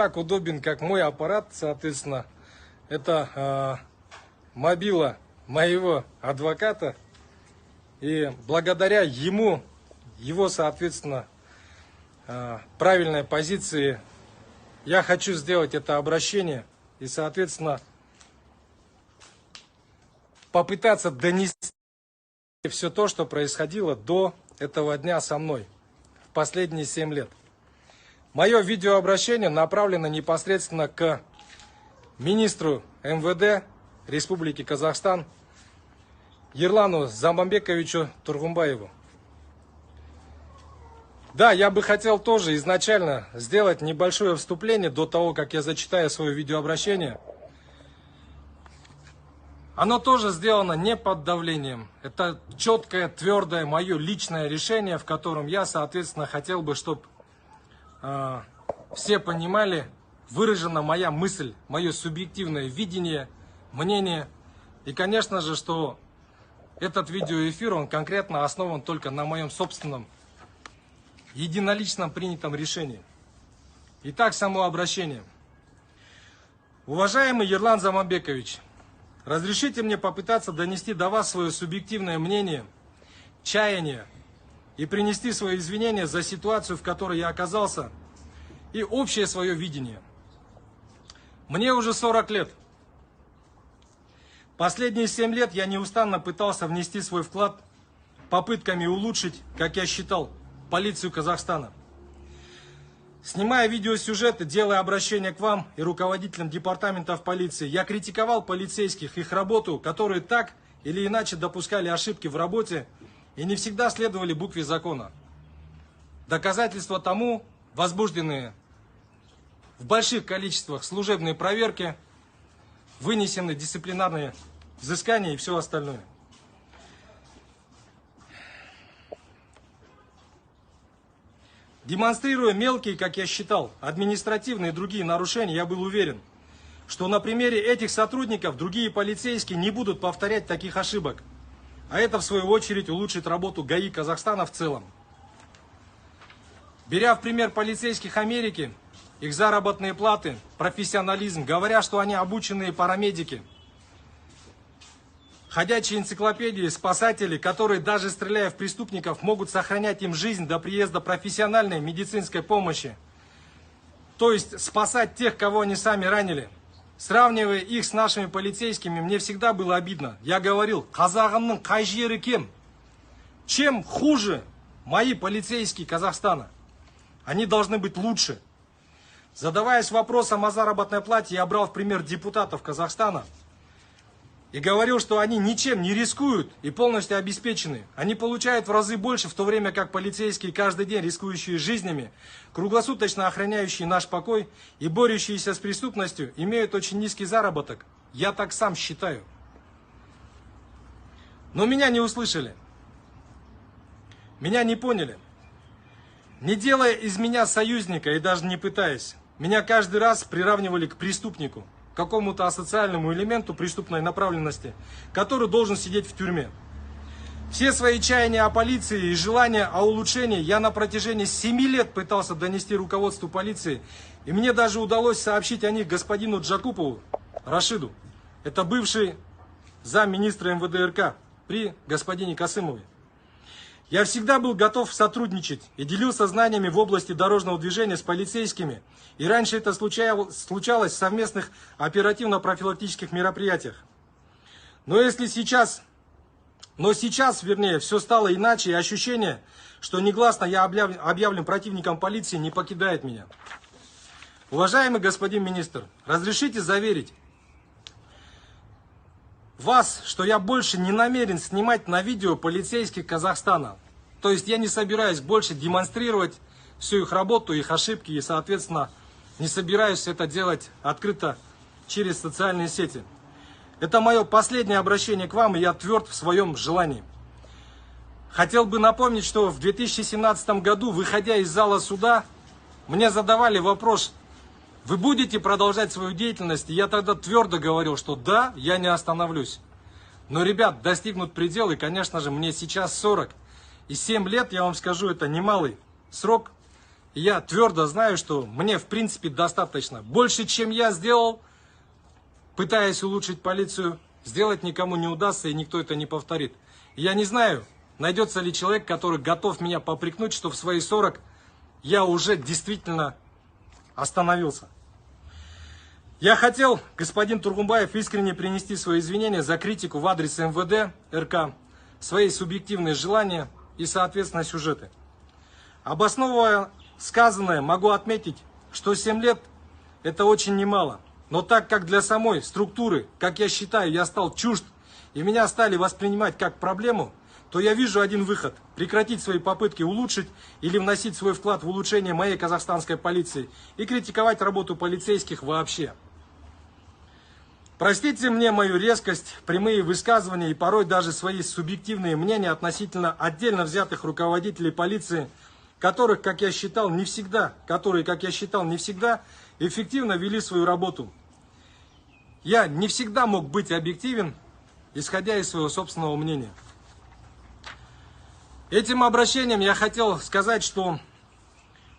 так удобен, как мой аппарат, соответственно. Это мобила моего адвоката. И благодаря ему, его, соответственно, правильной позиции, я хочу сделать это обращение и, соответственно, попытаться донести все то, что происходило до этого дня со мной в последние 7 лет. Мое видеообращение направлено непосредственно к министру МВД Республики Казахстан Ерлану Заманбековичу Тургумбаеву. Да, я бы хотел тоже изначально сделать небольшое вступление до того, как я зачитаю свое видеообращение. Оно тоже сделано не под давлением. Это четкое, твердое мое личное решение, в котором я, соответственно, хотел бы, чтобы все понимали, выражена моя мысль, мое субъективное видение, мнение. И, конечно же, что этот видеоэфир, он конкретно основан только на моем собственном, единоличном принятом решении. Итак, само обращение. Уважаемый Ерлан Заманбекович, разрешите мне попытаться донести до вас свое субъективное мнение, чаяние и принести свои извинения за ситуацию, в которой я оказался, и общее свое видение. Мне уже 40 лет. Последние 7 лет я неустанно пытался внести свой вклад попытками улучшить, как я считал, полицию Казахстана. Снимая видеосюжеты, делая обращение к вам и руководителям департаментов полиции, я критиковал полицейских, их работу, которые так или иначе допускали ошибки в работе и не всегда следовали букве закона. Доказательства тому возбужденные в больших количествах служебные проверки, вынесены дисциплинарные взыскания и все остальное. Демонстрируя мелкие, как я считал, административные и другие нарушения, я был уверен, что на примере этих сотрудников другие полицейские не будут повторять таких ошибок. А это, в свою очередь, улучшит работу ГАИ Казахстана в целом. Беря в пример полицейских Америки, их заработные платы, профессионализм, говоря, что они обученные парамедики, ходячие энциклопедии, спасатели, которые, даже стреляя в преступников, могут сохранять им жизнь до приезда профессиональной медицинской помощи. То есть спасать тех, кого они сами ранили. Сравнивая их с нашими полицейскими, мне всегда было обидно. Я говорил, казағымның қай жері кем? Чем хуже мои полицейские Казахстана? Они должны быть лучше. Задаваясь вопросом о заработной плате, я брал в пример депутатов Казахстана и говорил, что они ничем не рискуют и полностью обеспечены. Они получают в разы больше, в то время как полицейские, каждый день рискующие жизнями, круглосуточно охраняющие наш покой и борющиеся с преступностью, имеют очень низкий заработок. Я так сам считаю. Но меня не услышали. Меня не поняли. Не делая из меня союзника и даже не пытаясь, меня каждый раз приравнивали к преступнику, к какому-то асоциальному элементу преступной направленности, который должен сидеть в тюрьме. Все свои чаяния о полиции и желания о улучшении я на протяжении 7 лет пытался донести руководству полиции, и мне даже удалось сообщить о них господину Джакупову Рашиду. Это бывший замминистра МВД РК при господине Касымове. Я всегда был готов сотрудничать и делился знаниями в области дорожного движения с полицейскими. И раньше это случалось в совместных оперативно-профилактических мероприятиях. Но сейчас, все стало иначе, и ощущение, что негласно я объявлен противником полиции, не покидает меня. Уважаемый господин министр, разрешите заверить вас, что я больше не намерен снимать на видео полицейских Казахстана. То есть я не собираюсь больше демонстрировать всю их работу, их ошибки и, соответственно, не собираюсь это делать открыто через социальные сети. Это мое последнее обращение к вам, и я тверд в своем желании. Хотел бы напомнить, что в 2017 году, выходя из зала суда, мне задавали вопрос: вы будете продолжать свою деятельность? И я тогда твердо говорил, что да, я не остановлюсь. Но, ребят, достигнут предел, и, конечно же, мне сейчас 40. И 7 лет, я вам скажу, это немалый срок И я твердо знаю, что мне в принципе достаточно. Больше, чем я сделал, пытаясь улучшить полицию, сделать никому не удастся, и никто это не повторит. И я не знаю, найдется ли человек, который готов меня попрекнуть, что в свои 40 я уже действительно остановился. Я хотел, господин Тургумбаев, искренне принести свои извинения за критику в адрес МВД РК, свои субъективные желания и, соответственно, сюжеты. Обосновывая сказанное, могу отметить, что 7 лет – это очень немало. Но так как для самой структуры, как я считаю, я стал чужд, и меня стали воспринимать как проблему, то я вижу один выход – прекратить свои попытки улучшить или вносить свой вклад в улучшение моей казахстанской полиции и критиковать работу полицейских вообще. Простите мне мою резкость, прямые высказывания и порой даже свои субъективные мнения относительно отдельно взятых руководителей полиции, которые, как я считал, не всегда эффективно вели свою работу. Я не всегда мог быть объективен, исходя из своего собственного мнения. Этим обращением я хотел сказать, что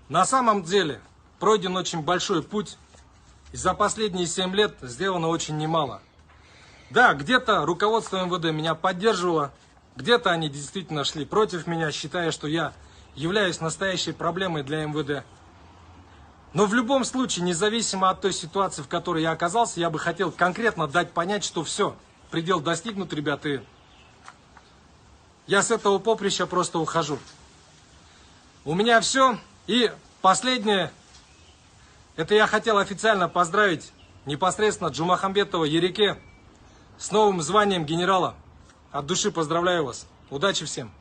на самом деле пройден очень большой путь, и за последние 7 лет сделано очень немало. Да, где-то руководство МВД меня поддерживало, где-то они действительно шли против меня, считая, что я являюсь настоящей проблемой для МВД. Но в любом случае, независимо от той ситуации, в которой я оказался, я бы хотел конкретно дать понять, что все, предел достигнут, ребята, и я с этого поприща просто ухожу. У меня все. И последнее, это я хотел официально поздравить непосредственно Джумахамбетова Ереке с новым званием генерала. От души поздравляю вас. Удачи всем.